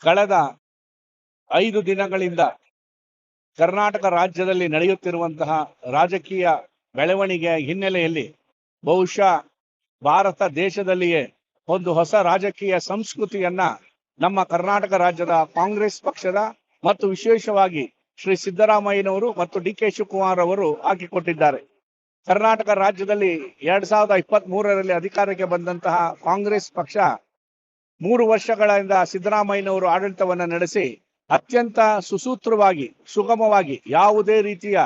ಕಳೆದ 5 ದಿನಗಳಿಂದ ಕರ್ನಾಟಕ ರಾಜ್ಯದಲ್ಲಿ ನಡೆಯುತ್ತಿರುವಂತಹ ರಾಜಕೀಯ ಬೆಳವಣಿಗೆಯ ಹಿನ್ನೆಲೆಯಲ್ಲಿ ಬಹುಶಃ ಭಾರತ ದೇಶದಲ್ಲಿಯೇ ಒಂದು ಹೊಸ ರಾಜಕೀಯ ಸಂಸ್ಕೃತಿಯನ್ನ ನಮ್ಮ ಕರ್ನಾಟಕ ರಾಜ್ಯದ ಕಾಂಗ್ರೆಸ್ ಪಕ್ಷದ ಮತ್ತು ವಿಶೇಷವಾಗಿ ಶ್ರೀ ಸಿದ್ದರಾಮಯ್ಯನವರು ಮತ್ತು ಡಿ.ಕೆ. ಶಿವಕುಮಾರ್ ಅವರು ಹಾಕಿಕೊಟ್ಟಿದ್ದಾರೆ. ಕರ್ನಾಟಕ ರಾಜ್ಯದಲ್ಲಿ 2023ರಲ್ಲಿ ಅಧಿಕಾರಕ್ಕೆ ಬಂದಂತಹ ಕಾಂಗ್ರೆಸ್ ಪಕ್ಷ 3 ವರ್ಷಗಳಿಂದ ಸಿದ್ದರಾಮಯ್ಯನವರು ಆಡಳಿತವನ್ನು ನಡೆಸಿ ಅತ್ಯಂತ ಸುಸೂತ್ರವಾಗಿ ಸುಗಮವಾಗಿ ಯಾವುದೇ ರೀತಿಯ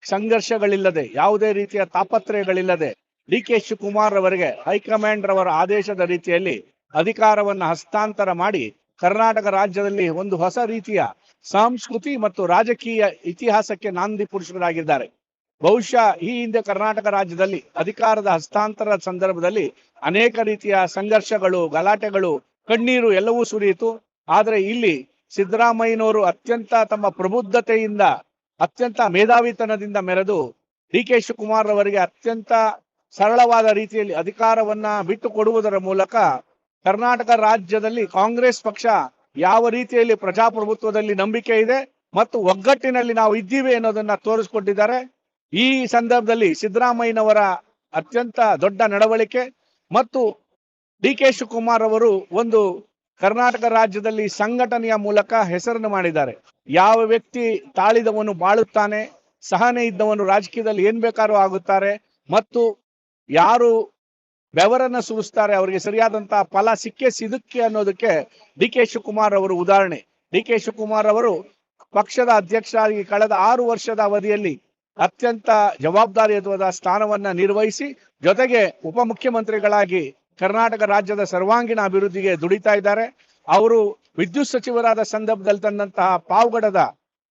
ಸಂಘರ್ಷಗಳಿಲ್ಲದೆ ಯಾವುದೇ ರೀತಿಯ ತಾಪತ್ರಯಗಳಿಲ್ಲದೆ ಡಿ.ಕೆ. ಶಿವಕುಮಾರ್ ಅವರಿಗೆ ಹೈಕಮಾಂಡ್ ರವರ ಆದೇಶದ ರೀತಿಯಲ್ಲಿ ಅಧಿಕಾರವನ್ನು ಹಸ್ತಾಂತರ ಮಾಡಿ ಕರ್ನಾಟಕ ರಾಜ್ಯದಲ್ಲಿ ಒಂದು ಹೊಸ ರೀತಿಯ ಸಂಸ್ಕೃತಿ ಮತ್ತು ರಾಜಕೀಯ ಇತಿಹಾಸಕ್ಕೆ ನಾಂದಿ ಪುರುಷರಾಗಿದ್ದಾರೆ. ಬಹುಶಃ ಈ ಹಿಂದೆ ಕರ್ನಾಟಕ ರಾಜ್ಯದಲ್ಲಿ ಅಧಿಕಾರದ ಹಸ್ತಾಂತರದ ಸಂದರ್ಭದಲ್ಲಿ ಅನೇಕ ರೀತಿಯ ಸಂಘರ್ಷಗಳು, ಗಲಾಟೆಗಳು, ಕಣ್ಣೀರು ಎಲ್ಲವೂ ಸುರಿಯಿತು. ಆದರೆ ಇಲ್ಲಿ ಸಿದ್ದರಾಮಯ್ಯನವರು ಅತ್ಯಂತ ತಮ್ಮ ಪ್ರಬುದ್ಧತೆಯಿಂದ ಅತ್ಯಂತ ಮೇಧಾವಿತನದಿಂದ ಮೆರೆದು ಡಿ.ಕೆ. ಶಿವಕುಮಾರ್ ಅವರಿಗೆ ಅತ್ಯಂತ ಸರಳವಾದ ರೀತಿಯಲ್ಲಿ ಅಧಿಕಾರವನ್ನ ಬಿಟ್ಟು ಕೊಡುವುದರ ಮೂಲಕ ಕರ್ನಾಟಕ ರಾಜ್ಯದಲ್ಲಿ ಕಾಂಗ್ರೆಸ್ ಪಕ್ಷ ಯಾವ ರೀತಿಯಲ್ಲಿ ಪ್ರಜಾಪ್ರಭುತ್ವದಲ್ಲಿ ನಂಬಿಕೆ ಇದೆ ಮತ್ತು ಒಗ್ಗಟ್ಟಿನಲ್ಲಿ ನಾವು ಇದ್ದೀವಿ ಅನ್ನೋದನ್ನ ತೋರಿಸಿಕೊಟ್ಟಿದ್ದಾರೆ. ಈ ಸಂದರ್ಭದಲ್ಲಿ ಸಿದ್ದರಾಮಯ್ಯನವರ ಅತ್ಯಂತ ದೊಡ್ಡ ನಡವಳಿಕೆ ಮತ್ತು ಡಿ.ಕೆ. ಶಿವಕುಮಾರ್ ಅವರು ಒಂದು ಕರ್ನಾಟಕ ರಾಜ್ಯದಲ್ಲಿ ಸಂಘಟನೆಯ ಮೂಲಕ ಹೆಸರನ್ನು ಮಾಡಿದ್ದಾರೆ. ಯಾವ ವ್ಯಕ್ತಿ ತಾಳಿದವನು ಬಾಳುತ್ತಾನೆ, ಸಹನೆ ಇದ್ದವನು ರಾಜಕೀಯದಲ್ಲಿ ಏನ್ ಬೇಕಾದ್ರೂ ಆಗುತ್ತಾರೆ ಮತ್ತು ಯಾರು ಬೆವರನ್ನ ಸುರಿಸ್ತಾರೆ ಅವರಿಗೆ ಸರಿಯಾದಂತಹ ಫಲ ಸಿಕ್ಕೇ ಅನ್ನೋದಕ್ಕೆ ಡಿ.ಕೆ. ಶಿವಕುಮಾರ್ ಅವರು ಉದಾಹರಣೆ. ಡಿ.ಕೆ. ಶಿವಕುಮಾರ್ ಅವರು ಪಕ್ಷದ ಅಧ್ಯಕ್ಷರಾಗಿ ಕಳೆದ 6 ವರ್ಷದ ಅವಧಿಯಲ್ಲಿ ಅತ್ಯಂತ ಜವಾಬ್ದಾರಿಯುತವಾದ ಸ್ಥಾನವನ್ನ ನಿರ್ವಹಿಸಿ ಜೊತೆಗೆ ಉಪಮುಖ್ಯಮಂತ್ರಿಗಳಾಗಿ ಕರ್ನಾಟಕ ರಾಜ್ಯದ ಸರ್ವಾಂಗೀಣ ಅಭಿವೃದ್ಧಿಗೆ ದುಡಿತಾ ಇದ್ದಾರೆ. ಅವರು ವಿದ್ಯುತ್ ಸಚಿವರಾದ ಸಂದರ್ಭದಲ್ಲಿ ತಂದಂತಹ ಪಾವಗಡದ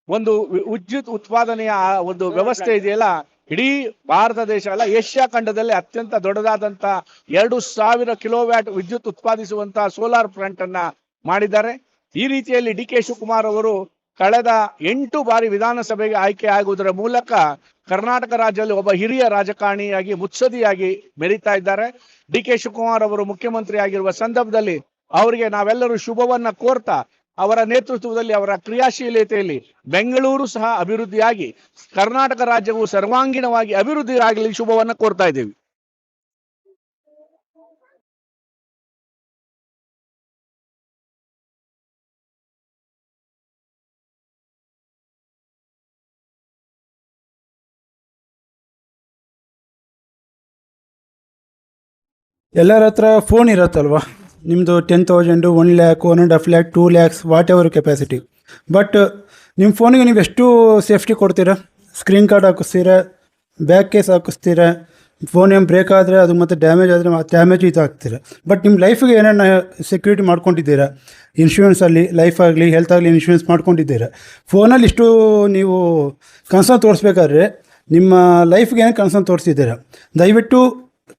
ಒಂದು ವಿದ್ಯುತ್ ಉತ್ಪಾದನೆಯ ಒಂದು ವ್ಯವಸ್ಥೆ ಇದೆಯಲ್ಲ, ಇಡೀ ಭಾರತ ದೇಶ ಅಲ್ಲ ಏಷ್ಯಾ ಖಂಡದಲ್ಲಿ ಅತ್ಯಂತ ದೊಡ್ಡದಾದಂತಹ 2000 ಕಿಲೋವ್ಯಾಟ್ ವಿದ್ಯುತ್ ಉತ್ಪಾದಿಸುವಂತಹ ಸೋಲಾರ್ ಪ್ಲಾಂಟ್ ಅನ್ನ ಮಾಡಿದ್ದಾರೆ. ಈ ರೀತಿಯಲ್ಲಿ ಡಿ.ಕೆ. ಶಿವಕುಮಾರ್ ಅವರು ಕಳೆದ 8 ಬಾರಿ ವಿಧಾನಸಭೆಗೆ ಆಯ್ಕೆ ಆಗುವುದರ ಮೂಲಕ ಕರ್ನಾಟಕ ರಾಜ್ಯದಲ್ಲಿ ಒಬ್ಬ ಹಿರಿಯ ರಾಜಕಾರಣಿಯಾಗಿ ಮುತ್ಸದಿಯಾಗಿ ಮೆರೀತಾ ಇದ್ದಾರೆ. ಡಿ.ಕೆ. ಶಿವಕುಮಾರ್ ಅವರು ಮುಖ್ಯಮಂತ್ರಿ ಆಗಿರುವ ಸಂದರ್ಭದಲ್ಲಿ ಅವರಿಗೆ ನಾವೆಲ್ಲರೂ ಶುಭವನ್ನ ಕೋರ್ತಾ ಅವರ ನೇತೃತ್ವದಲ್ಲಿ ಅವರ ಕ್ರಿಯಾಶೀಲತೆಯಲ್ಲಿ ಬೆಂಗಳೂರು ಸಹ ಅಭಿವೃದ್ಧಿಯಾಗಿ ಕರ್ನಾಟಕ ರಾಜ್ಯವು ಸರ್ವಾಂಗೀಣವಾಗಿ ಅಭಿವೃದ್ಧಿ ಆಗಲಿ ಶುಭವನ್ನ ಕೋರ್ತಾ ಇದ್ದೀವಿ. ಎಲ್ಲರ ಹತ್ರ ಫೋನ್ ಇರುತ್ತಲ್ವ, ನಿಮ್ಮದು 10,000, 1 lakh, 1.5 lakh, 2 lakhs, whatever capacity. But ನಿಮ್ಮ ಫೋನಿಗೆ ನೀವು ಎಷ್ಟು ಸೇಫ್ಟಿ ಕೊಡ್ತೀರಾ? ಸ್ಕ್ರೀನ್ ಕಾರ್ಡ್ ಹಾಕಿಸ್ತೀರಾ, ಬ್ಯಾಕ್ ಕೇಸ್ ಹಾಕಿಸ್ತೀರಾ, ಫೋನ್ ಏನು ಬ್ರೇಕ್ ಆದರೆ ಅದು ಮತ್ತು ಡ್ಯಾಮೇಜ್ ಆದರೆ ಡ್ಯಾಮೇಜ್ ಇದು ಹಾಕ್ತೀರಾ. ಬಟ್ ನಿಮ್ಮ ಲೈಫಿಗೆ ಏನೇನು ಸೆಕ್ಯೂರಿಟಿ ಮಾಡ್ಕೊಂಡಿದ್ದೀರಾ? ಇನ್ಶೂರೆನ್ಸಲ್ಲಿ ಲೈಫ್ ಆಗಲಿ ಹೆಲ್ತ್ ಆಗಲಿ ಇನ್ಶೂರೆನ್ಸ್ ಮಾಡ್ಕೊಂಡಿದ್ದೀರಾ? ಫೋನಲ್ಲಿ ಇಷ್ಟು ನೀವು ಕನ್ಸರ್ನ್ ತೋರಿಸ್ಬೇಕಾದ್ರೆ ನಿಮ್ಮ ಲೈಫ್ಗೆ ಏನು ಕನ್ಸರ್ನ್ ತೋರಿಸಿದ್ದೀರಾ? ದಯವಿಟ್ಟು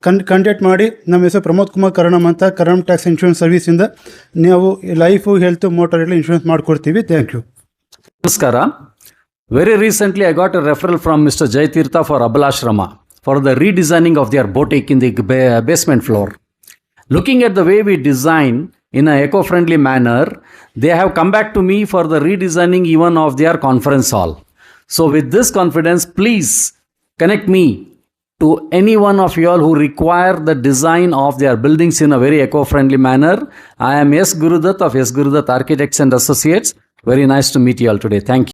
ಕಾಂಟ್ಯಾಕ್ಟ್ ಮಾಡಿ. ನಮ್ಮ ಹೆಸರು ಪ್ರಮೋದ್ ಕುಮಾರ್ ಕರಣಮ್ ಅಂತ, ಕರಣಮ್ ಟ್ಯಾಕ್ಸ್ ಇನ್ಶೂರೆನ್ಸ್ ಸರ್ವಿಸಿಂದ ನಾವು ಲೈಫು, ಹೆಲ್ತ್, ಮೋಟರ್ ಎಲ್ಲ ಇನ್ಶೂರೆನ್ಸ್ ಮಾಡಿಕೊಡ್ತೀವಿ. Thank you. ನಮಸ್ಕಾರ. Very recently I got a referral from Mr. Jaitirtha for Abalashrama for the redesigning of their boutique in the basement floor. Looking at the way we design in an eco-friendly manner, they have come back to me for the redesigning even of their conference hall. So with this confidence, please connect me to any one of you all who require the design of their buildings in a very eco-friendly manner. I am S. Gurudat of S. Gurudat Architects and Associates. Very nice to meet you all today. Thank you.